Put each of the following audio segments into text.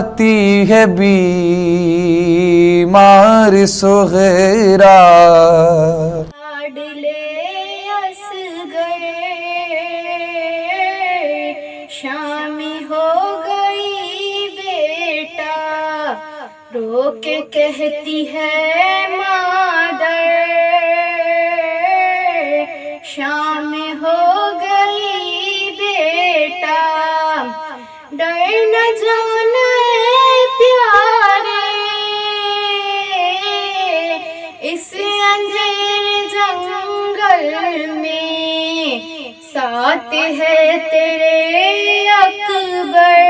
आती है बीमार सुगैरा। शामी हो गई बेटा, रो के कहती है मादर। शामी हो गई बेटा, डर न जाना प्यारे, इस अंधेरे जंगल में साथ है तेरे अकबर।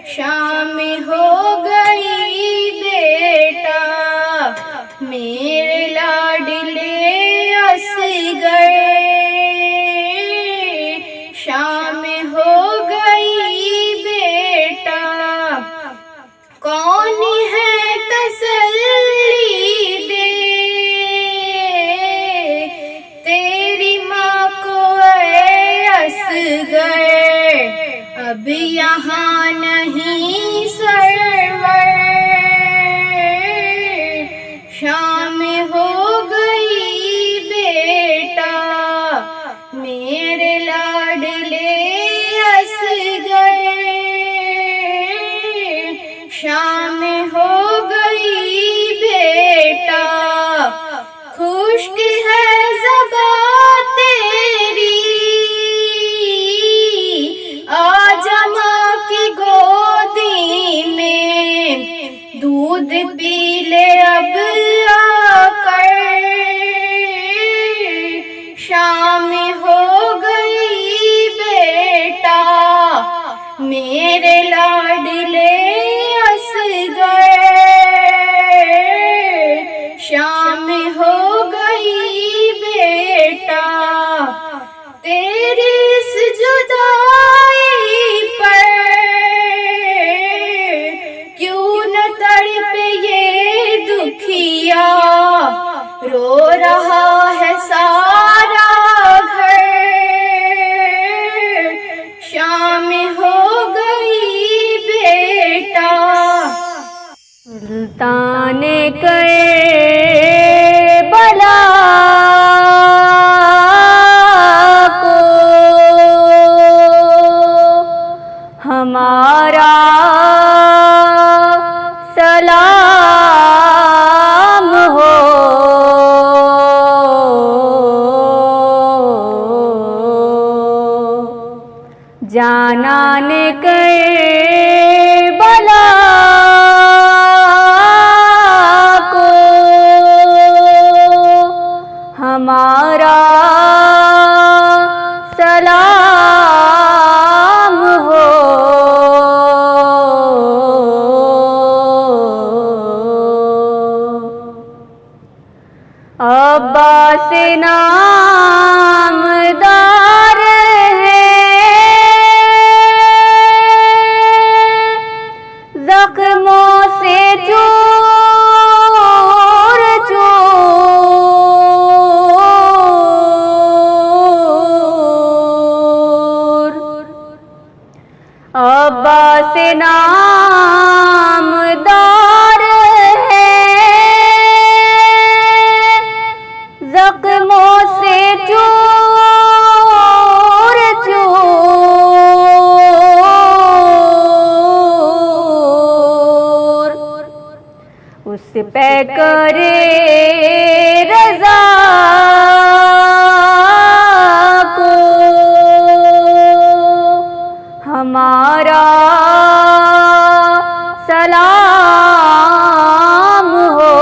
शाम हो गई बेटा, मेरे लाडले असगर। शाम हो गई बेटा, कौन है तसल्ली दे तेरी माँ को असगर। अब यहाँ नहीं सरवर। शाम हो गई बेटा, मेरे लाडले असगर। शाम हो गई बेटा, खुश्क है ज़बां तेरी, आजा माँ की गोदी में, दूध पी ले अब आकर। शाम हो गई बेटा, मेरे लाडले असगर। शाम हो गई बेटा, तेरी इस जुदाई पर क्यों न तड़पे ये दुखिया, रो रहा है सारा घर। शाम हो गई बेटा, सुल्तान करबला को हमारा सलाम हो। जानान करबला को हमारा सलाम हो। अब्बास नामदार है, जख्मों से चूर चूर। अब्बास नामदार है, जख्मों से चूर चूर। उस पे करे रज़ा को हमारा सलाम हो।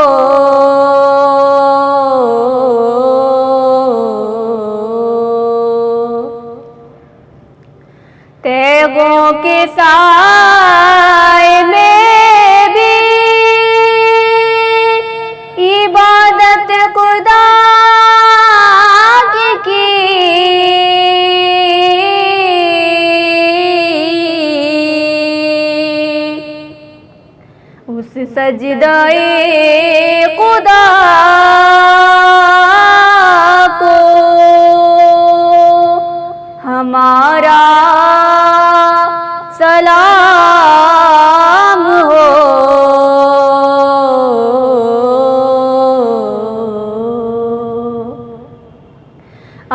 तेगों के साए में भी इबादत खुदा की उस सजदाए खुदा को हमारा सलाम हो।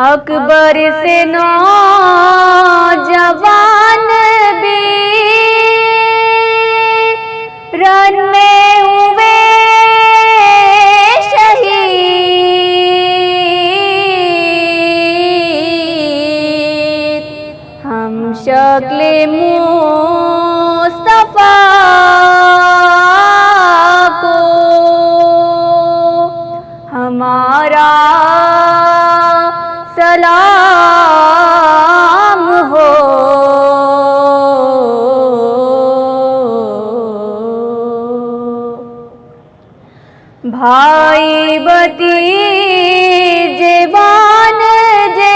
अकबर से नौजवान भी रन में हुए शहीद। हम शक्ले मुस्तफा को हमारा सलाम हो। भाई भतीजे भांजे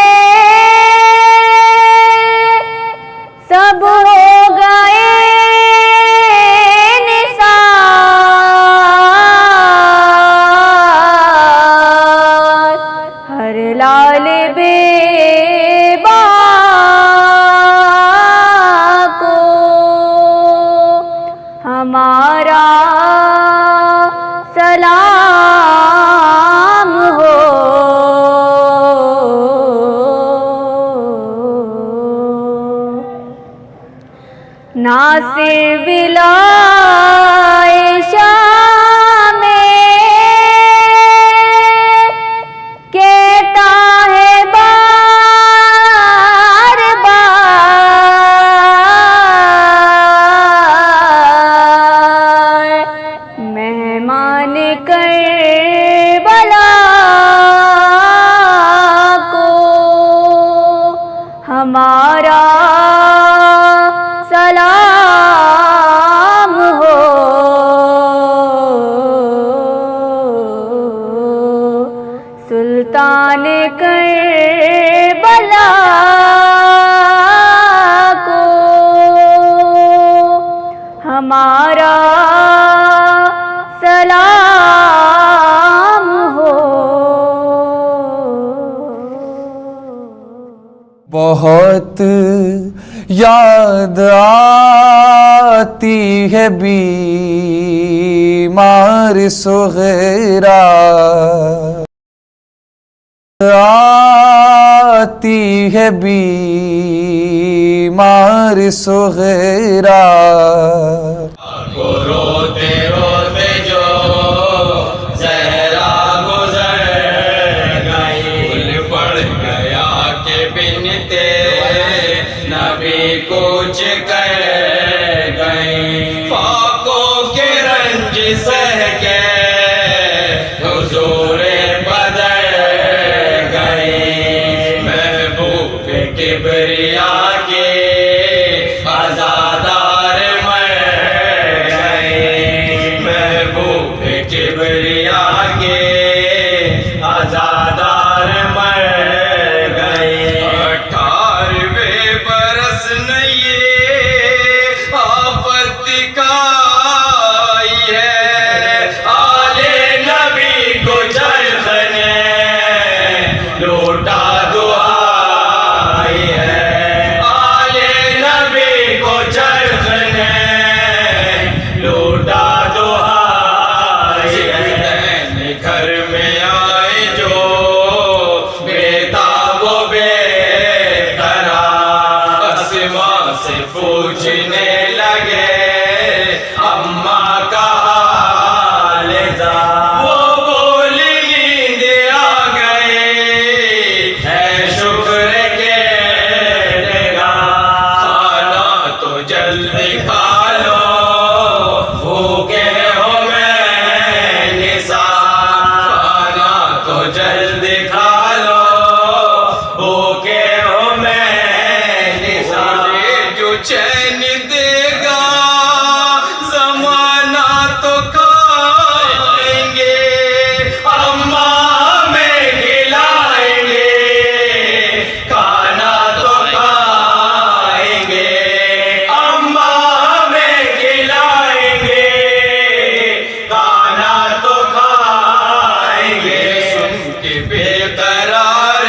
सब हो गए निसार। हर लाल बेबा को हमारा सलाम हो। नासिर विलाए शाम में कहता है बार बार, मेहमान करबला को हमारा सलाम हो। सुल्तान करबला को हमारा सलाम हो। बहुत याद आती है बीमार सुगैरा, आती है बीमार सुगैरा। रोते रोते जो ज़हरा गुज़र गई, भूल पड़ गया के बिनते नबी कुछ कर गई। फाकों के रंज सह के हुज़ूरे बदल गई। महबूब किबरिया के आज़ादार मर गए। महबूब किबरिया के आज़ादार मर गए। 18वें बरस में ये आफत का आई है, आले नबी को चरख ने लूटा दुआई है। आले नबी को चरख ने लूटा दुआई है। घर में आए जो बेताबो बेकरार, आसमां से पूछने लगे अम्मा का हाल जा। वो बोली नींद आ गई है शुक्र के खाना तो जल्दी खा लो, भूखे हो मैं निसार। खाना तो जल्दी खा लो, भूखे हो मैं निसार। जो चैन देगा ज़माना तो खाएंगे, अम्मा में खिलाएंगे। खाना तो खाएंगे, अम्मा में खिलाएंगे। खाना तो खाएंगे। सुन के बेकरार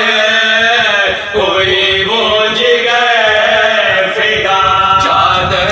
कोई वो जिगर फिगा, चादर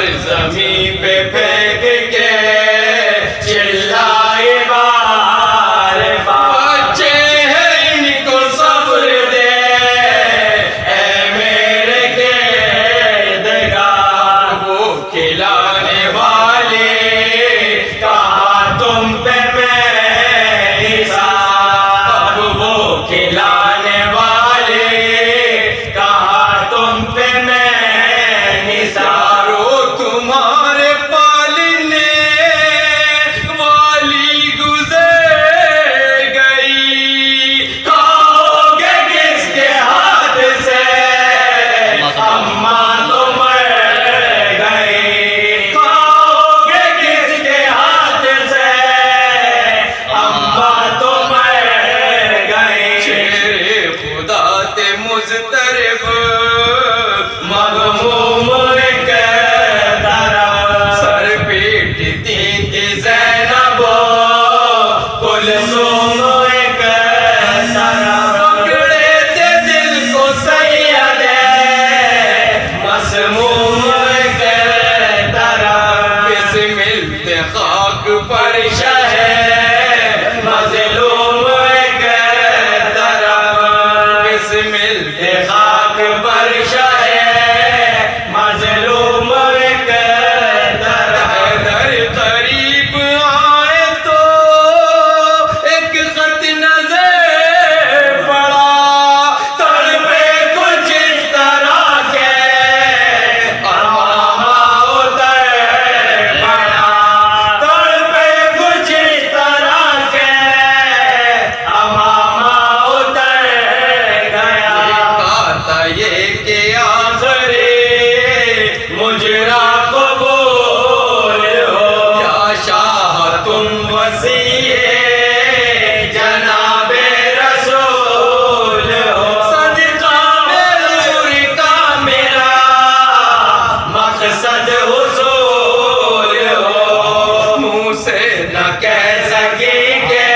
मकसद हुसूल हो, मुँह से न कह सकेंगे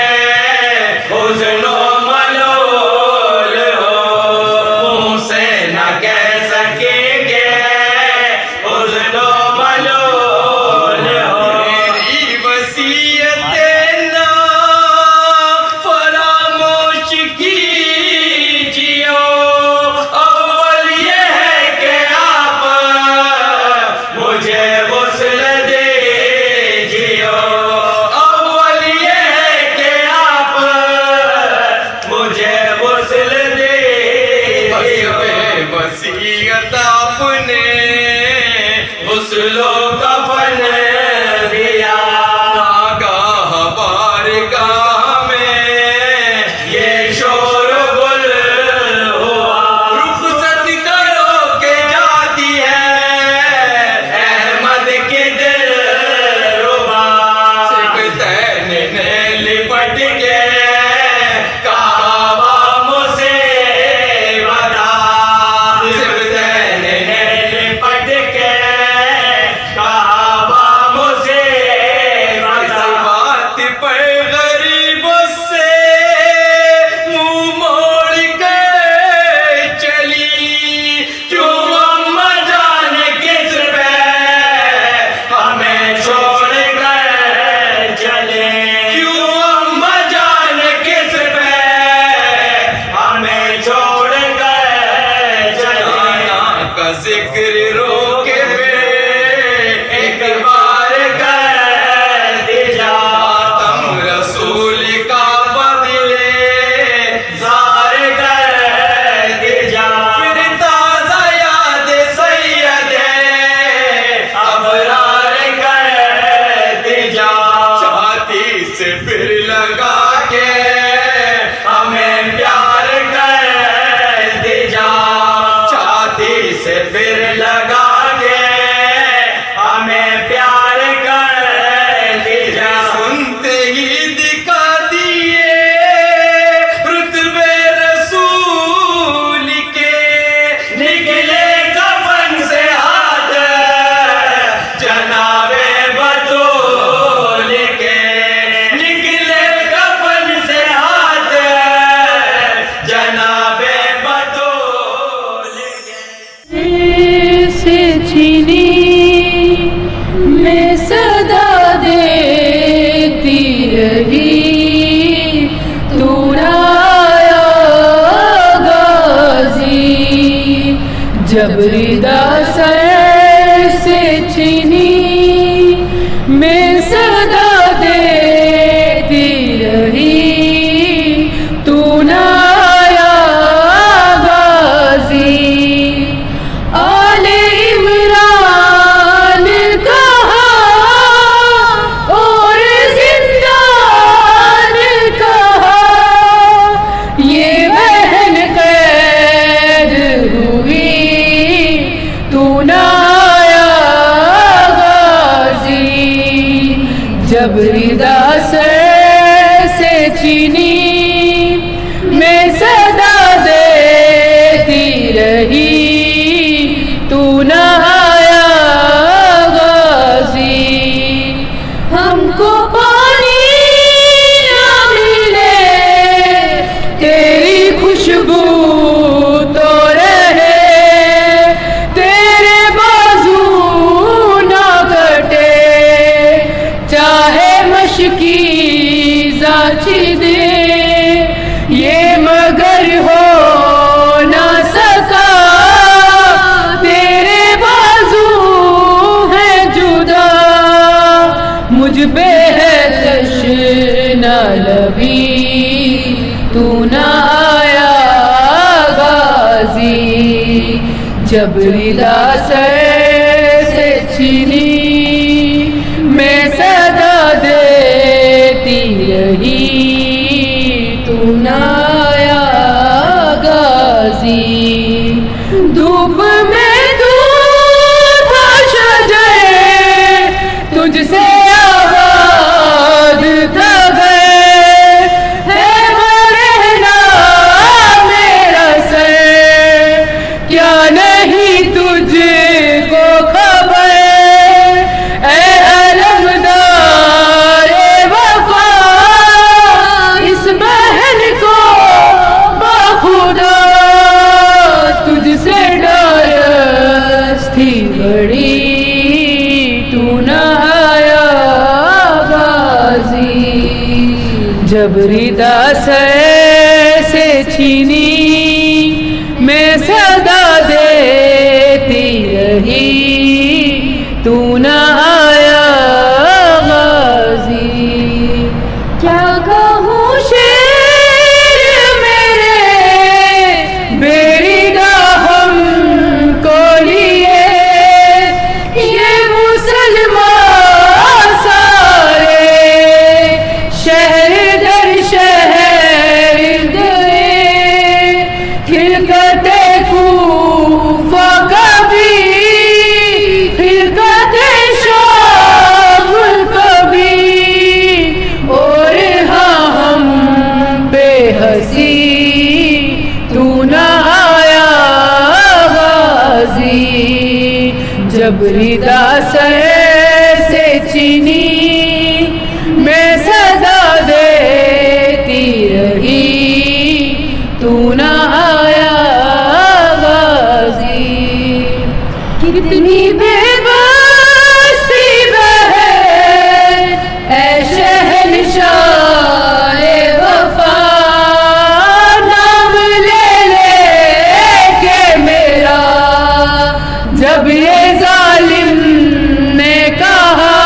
हुस्नो मलोल हो, मुँह से न कह सकेंगे हुस्नो मलोल हो। मेरी वसीयतें ना फरामोश कीजियो, अव्वल ये है कि आप मुझे वस्ल दीजियो, अव्वल ये है कि आप मुझे वस्ल दीजियो। वसीयत आपने वस्लो कफन दिया, नागाह बारगाह में ये शोर गुल हुआ। रुखसत करो के जाती है अहमद की दिलरुबा, सिबतैन ने लिपट के कहा मुझसे बता, सिबतैन ने लिपट के कहा मुझसे बता। इस बात पर गरीबों से मुंह मोड़ कर चली, क्यों अम्मा जान किस पे हमें छोड़ कर चले, क्यों अम्मा जान किस पे हमें छोड़ कर चले। नाना का जिक्र रोके पे एक बार कर दीजा, तुम रसूल का बदले जार कर दीजा। फिर ताजा याद सैयद अबरार कर दीजा, छाती से फिर लगा के हमें प्यार कर दीजा, छाती से फिर लगा के हमें प्यार कर दीजा। सुनते ही दिखा दिए रुतबे रसूल के, निकले कफन से हाथ जनाबे बतूल के, निकले कफन से हाथ जनाबे बतूल के। से छीनी मैं सदा देती रही, तू ना आया गाजी। जब रिदा सर से छीनी मैं सदा देती रही, तू ना आया गाजी। आले इमरान कहा और जिंदान कहा, ये बहन कैद हुई, तू ना आया गाजी। जब रिदा सर से छीनी मैं सदा देती रही, तू ना आया गाजी। हमको पानी ना मिले, तेरी खुशबू तो रहे, तेरे बाजू ना कटे, चाहे मशकी जाची दे, ये मगर हो ना सका, तेरे बाजू है जुदा, मुझ पे है तशना लबी, तू ना आया गाजी। जब रिदा सर से छीनी मैं सदा देती रही, तू ना आया गाजी। धूप में दूर था शजर, तुझसे आबाद था घर, है वो रहना मेरा सर, क्या नहीं तुझ तू न आया गाजी। जब रिदा से छीनी मैं सदा देती रही, तू न आया गाजी। क्या कहूँ शेर मेरे बेरिदा हमको लिए, ये मुसलमान सारे शहर दर शहर गए। खिलकते कूफा कभी, खिलकते शाम कभी, और हाँ हम बेहसी, तू न आया गाजी। जब रिदा से चीनी मैं सदा देती रही, तू न आया गाजी। कितनी बेबसी है ऐ शहंशाह वफा, नाम ले के मेरा जब ये जालिम ने कहा,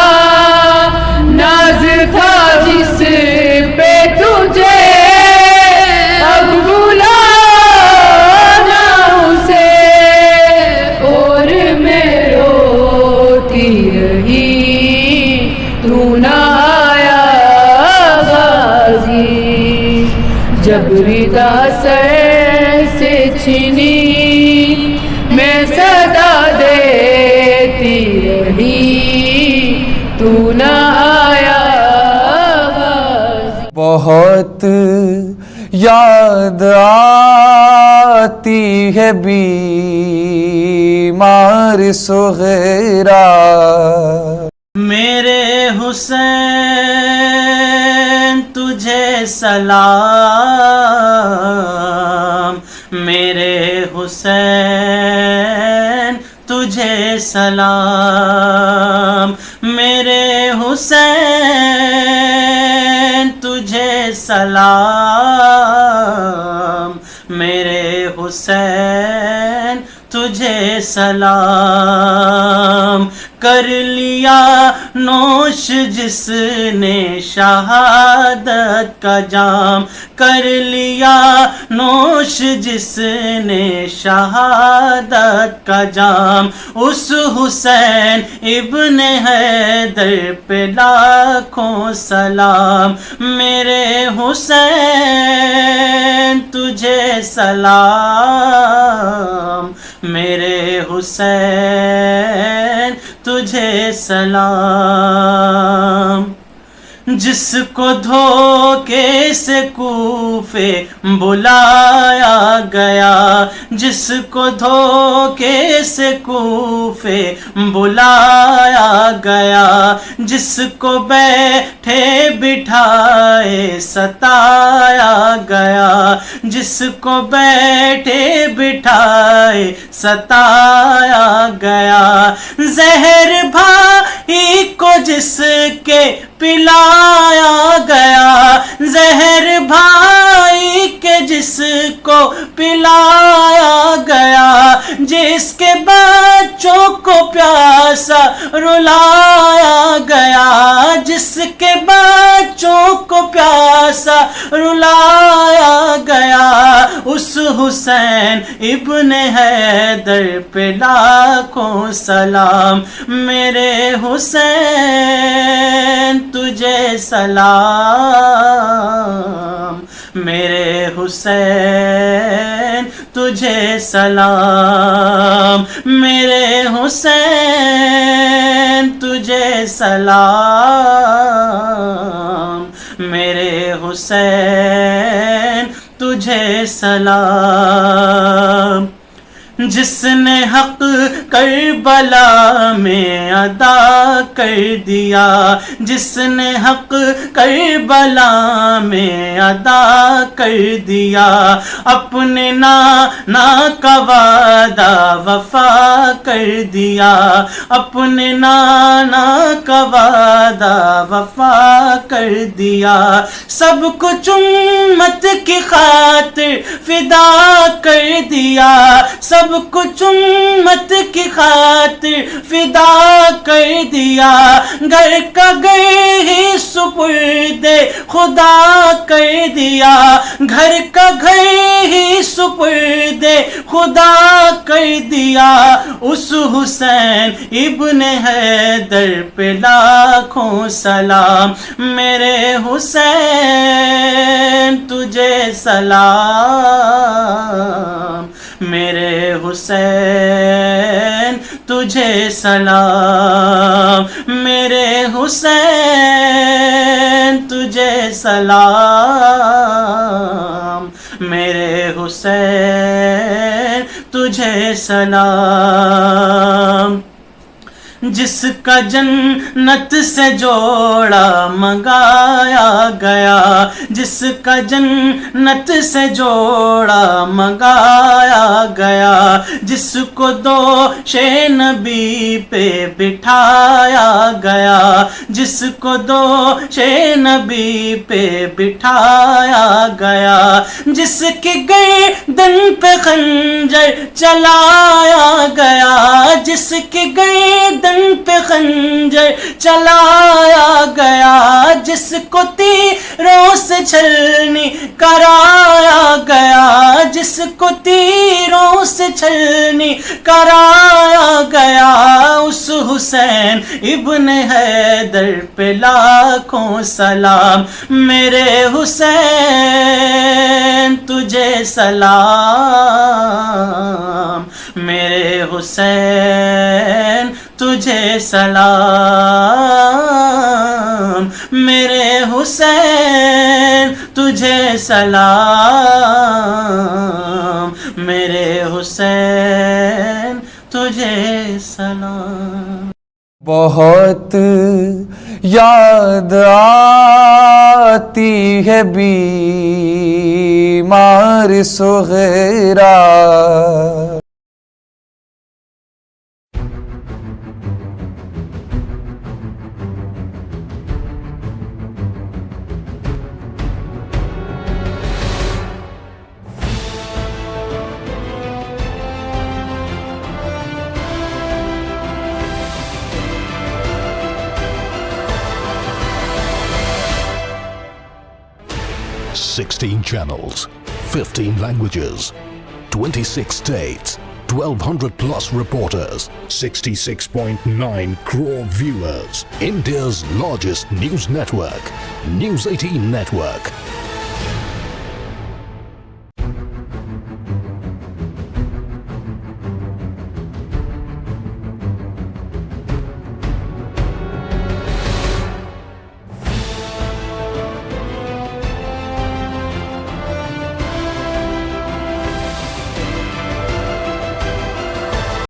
नाज था जिस पे तुझे अब बुलाना उसे, और मैं रोती रही, तू न आया गाजी। जब रिदा से छीनी मैं सदा देती रही, तू न आया गाजी। बहुत याद आती है बीमार सुगैरा। मेरे हुसैन तुझे सलाम, मेरे हुसैन तुझे सलाम, मेरे हुसैन तुझे सलाम, मेरे हुसैन तुझे सलाम। कर लिया नोश जिसने शहादत का जाम, कर लिया नोश जिसने शहादत का जाम। उस हुसैन इब्ने हैदर पे लाखों सलाम, मेरे हुसैन तुझे सलाम, मेरे हुसैन तुझे सलाम। जिसको धोखे से कूफे बुलाया गया, जिसको धोखे से कूफे बुलाया गया, जिसको बैठे बिठाए सताया गया, जिसको बैठे बिठाए सताया गया। जहर भाई को जिसके पिलाया गया, जहर भाई के जिसको पिलाया गया, जिसके बच्चों को प्यासा रुलाया गया, जिसके बच्चों को प्यासा रुलाया गया। उस हुसैन इब्ने हैदर पे लाखों सलाम, मेरे हुसैन तुझे सलाम, मेरे हुसैन तुझे सलाम, मेरे हुसैन तुझे सलाम, मेरे हुसैन तुझे सलाम। जिसने हक करबला में अदा कर दिया, जिसने हक करबला में अदा कर दिया, अपने नाना का वादा वफा कर दिया, अपने नाना का वादा वफा कर दिया, सब कुछ उम्मत की खातिर फिदा कर दिया, सब कुछ उम्मत की खातिर फिदा कर दिया, घर का घर ही सुपुर्दे खुदा कर दिया, घर का घर ही सुपुर्दे खुदा कर दिया, उस हुसैन इब्ने हैदर पे लाखों सलाम, मेरे हुसैन तुझे सलाम, मेरे हुसैन तुझे सलाम, मेरे हुसैन तुझे सलाम, मेरे हुसैन तुझे सलाम। जिसका जन्नत से जोड़ा मंगाया गया, जिसका जन्नत से जोड़ा मंगाया गया, जिसको दो शे नबी पे बिठाया गया, जिसको दो शे नबी पे बिठाया गया, जिसके गर्दन पे खंजर चलाया गया, जिसके गर्दन पे खंजर चलाया गया, जिसको तीरों से छलनी कराया गया, जिसको तीरों से छलनी कराया गया, उस हुसैन इब्ने हैदर पे लाखों सलाम, मेरे हुसैन तुझे सलाम, मेरे हुसैन तुझे सलाम, मेरे हुसैन तुझे सलाम, मेरे हुसैन तुझे सलाम। बहुत याद आती है बीमार सुगैरा, "16 channels, 15 languages, 26 states, 1,200 plus reporters, 66.9 crore viewers. India's largest news network, News 18 Network.